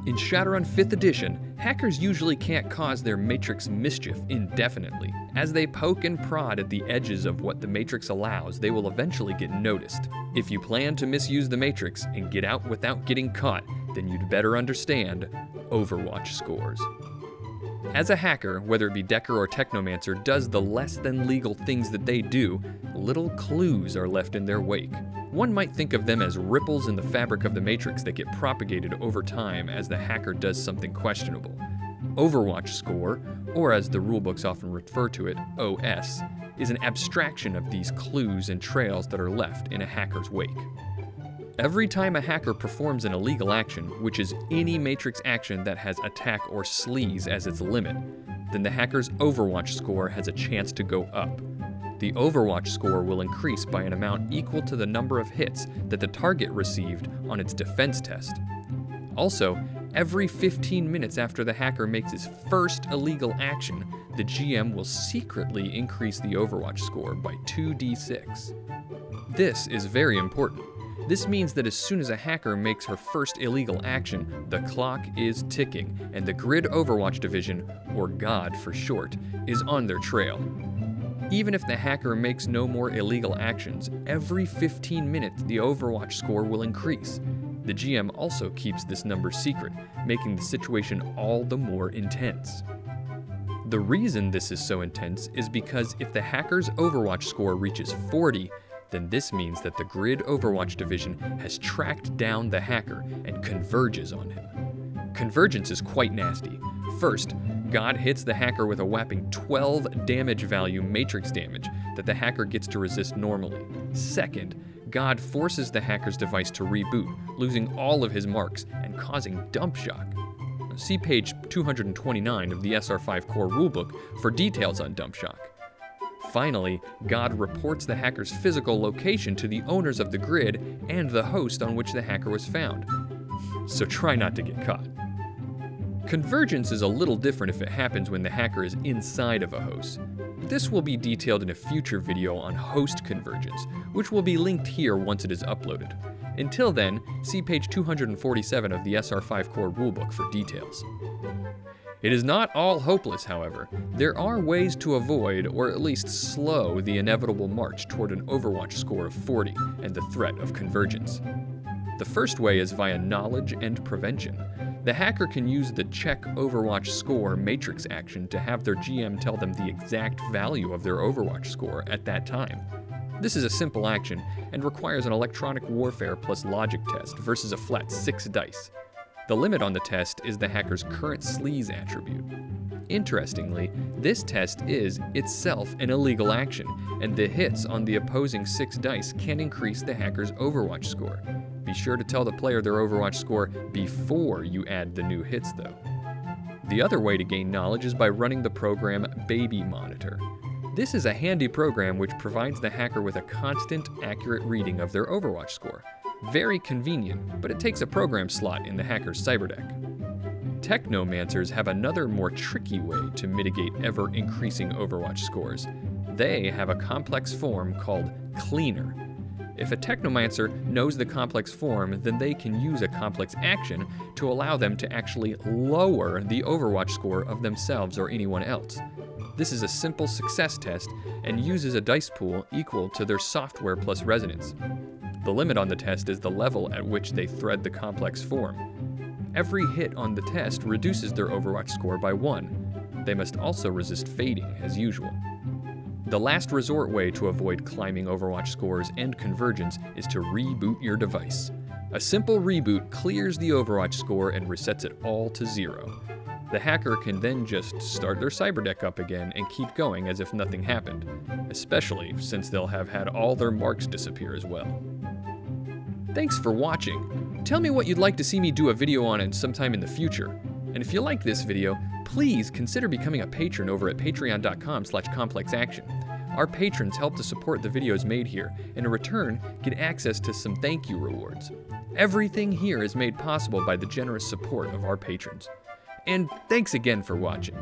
In Shadowrun 5th edition, hackers usually can't cause their Matrix mischief indefinitely. As they poke and prod at the edges of what the Matrix allows, they will eventually get noticed. If you plan to misuse the Matrix and get out without getting caught, then you'd better understand Overwatch scores. As a hacker, whether it be Decker or Technomancer, does the less than legal things that they do, little clues are left in their wake. One might think of them as ripples in the fabric of the Matrix that get propagated over time as the hacker does something questionable. Overwatch Score, or as the rulebooks often refer to it, OS, is an abstraction of these clues and trails that are left in a hacker's wake. Every time a hacker performs an illegal action, which is any Matrix action that has attack or sleaze as its limit, then the hacker's Overwatch score has a chance to go up. The Overwatch score will increase by an amount equal to the number of hits that the target received on its defense test. Also, every 15 minutes after the hacker makes his first illegal action, the GM will secretly increase the Overwatch score by 2d6. This is very important. This means that as soon as a hacker makes her first illegal action, the clock is ticking, and the Grid Overwatch Division, or GOD for short, is on their trail. Even if the hacker makes no more illegal actions, every 15 minutes the Overwatch score will increase. The GM also keeps this number secret, making the situation all the more intense. The reason this is so intense is because if the hacker's Overwatch score reaches 40, then this means that the Grid Overwatch Division has tracked down the hacker and converges on him. Convergence is quite nasty. First, God hits the hacker with a whopping 12 damage value Matrix damage that the hacker gets to resist normally. Second, God forces the hacker's device to reboot, losing all of his marks and causing dump shock. See page 229 of the SR5 core rulebook for details on dump shock. Finally, God reports the hacker's physical location to the owners of the grid and the host on which the hacker was found. So try not to get caught. Convergence is a little different if it happens when the hacker is inside of a host. This will be detailed in a future video on host convergence, which will be linked here once it is uploaded. Until then, see page 247 of the SR5 core rulebook for details. It is not all hopeless, however. There are ways to avoid, or at least slow, the inevitable march toward an Overwatch score of 40 and the threat of convergence. The first way is via knowledge and prevention. The hacker can use the Check Overwatch Score Matrix action to have their GM tell them the exact value of their Overwatch score at that time. This is a simple action and requires an electronic warfare plus logic test versus a flat 6 dice. The limit on the test is the hacker's current sleaze attribute. Interestingly, this test is itself an illegal action, and the hits on the opposing 6 dice can increase the hacker's Overwatch score. Be sure to tell the player their Overwatch score before you add the new hits, though. The other way to gain knowledge is by running the program Baby Monitor. This is a handy program which provides the hacker with a constant, accurate reading of their Overwatch score. Very convenient, but it takes a program slot in the hacker's cyberdeck. Technomancers have another more tricky way to mitigate ever-increasing Overwatch scores. They have a complex form called Cleaner. If a Technomancer knows the complex form, then they can use a complex action to allow them to actually lower the Overwatch score of themselves or anyone else. This is a simple success test and uses a dice pool equal to their software plus resonance. The limit on the test is the level at which they thread the complex form. Every hit on the test reduces their Overwatch score by 1. They must also resist fading, as usual. The last resort way to avoid climbing Overwatch scores and convergence is to reboot your device. A simple reboot clears the Overwatch score and resets it all to 0. The hacker can then just start their cyberdeck up again and keep going as if nothing happened, especially since they'll have had all their marks disappear as well. Thanks for watching. Tell me what you'd like to see me do a video on sometime in the future. And if you like this video, please consider becoming a patron over at patreon.com/complexaction. Our patrons help to support the videos made here, and in return, get access to some thank you rewards. Everything here is made possible by the generous support of our patrons. And thanks again for watching.